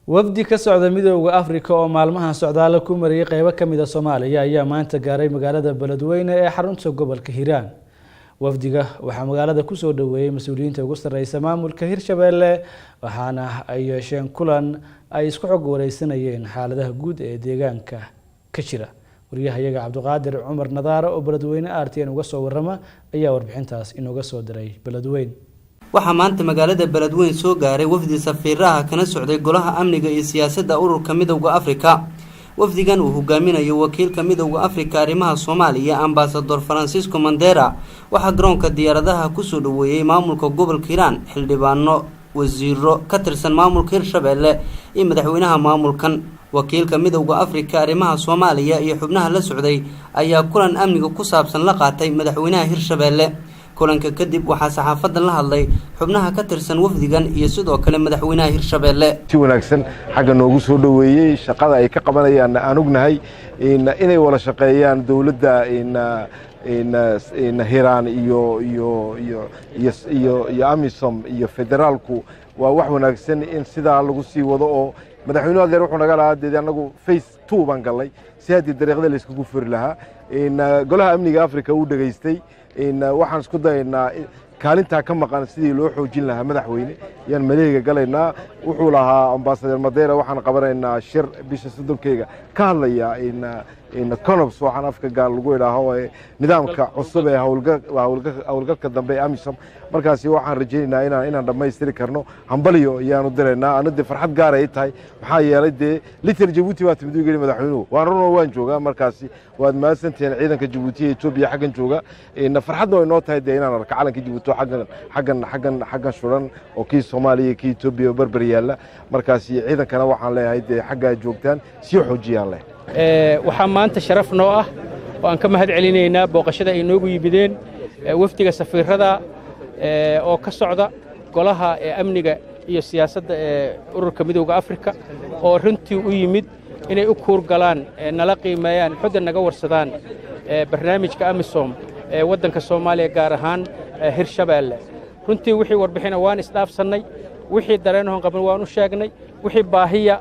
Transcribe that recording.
wafdi ka socda midowga Afrika oo maalmahan socdaal ku mariyay qaybo kamid ah Soomaaliya ayaa maanta gaaray magaalada Beledweyne ee xarunta gobolka Hiiraan. wafdiga waxaa magaalada ku soo dhaweeyay mas'uuliyiinta ugu sarreeyay maamulka Hirshabeelle waxaana ay yeesheen kulan ay isku xog wareysanayeen xaaladaha guud ee deegaanka ka jira. wariyahayaga Cabdiqaadir Cumar Nadaara oo Beledweyne RTN uga soo warrama ayaa warbixintaas inooga soo diray Beledweyne. waxaa maanta magaalada Beledweyne soo gaaray wafdi safiiraha kana socday golaha amniga iyo siyaasadda ururka midowga Afrika. wafdigan uu hogaaminayo wakiilka midowga Afrika arrimaha Soomaaliya Ambassador Francisco Mandera waxaa garoonka diyaaradaha ku soo dhaweeyay maamulka gobolka Hiiraan xildhibaano wasiiro ka tirsan maamulka Hirshabeelle iyo madaxweynaha maamulkan. wakiilka midowga Afrika arrimaha Soomaaliya iyo xubnaha la socday ayaa kulan amniga ku saabsan la qaatay madaxweynaha Hirshabeelle. kulanka kadib waxaa saxaafadda la hadlay xubnaha ka tirsan wafdigan iyo sidoo kale madaxweynaha Hirshabeelle. si wanaagsan xagga noogu soo dhaweeyay shaqada ay ka qabanayaan aan ognahay inay wada shaqeeyaan dawladda Hiiraan iyo Amisom iyo federaalku waa wax wanaagsan in sidaa lagu sii wado oo madaxweynuhu adeer wuxuu naga lahaa anagu phase 2 baan galay si hadii dariiqada la isku furi lahaa golaha amniga Afrika uu dhageystay waxaan isku dayaynaa kaalinta ka maqan sidii loo xoojin lahaa madaxweyne yaan maleega galaynaa wuxuu lahaa Ambassador Mandera waxaan qabanaynaa shir bisha 3 ka hadlaya CONOPS waxaan afka gaar lagu yiraahdo nidaamka cusub ee hawlgalka dambe Amisom markaasi waxaan rajaynaynaa inaan dhameystiri karno hambaliyo yaanu direynaa anada farxad gaar ay tahay waxa yeelay Little Djibouti waa timid ugu madaxweynuhu waan joogaa markaasi waad maasanteen ciidanka Djibouti ee Ethiopia xagan jooga farxadna way noo tahay inaan arko calanka Djibouti xagan shuran oo kii Soomaaliya kii Ethiopia barbar yaala markaasi ciidankana waxaan leeyahay xagga joogtaan si xoojiyaan leh waxaa maanta sharaf noo ah oo aan ka mahad celinaynaa booqashada ay noogu yimideen wafdiga safiirada oo ka socda golaha amniga iyo siyaasadda ururka midowga Afrika oo runtii u yimid inay u kuur galaan nala qiimeeyaan xudda naga warsadaan barnaamijka Amisom waddanka Soomaaliya gaar ahaan Hirshabeelle. runtii wixii warbixina waan isdhaafsanay wixii dareenahan qaban waan u sheegnay wixii baahiya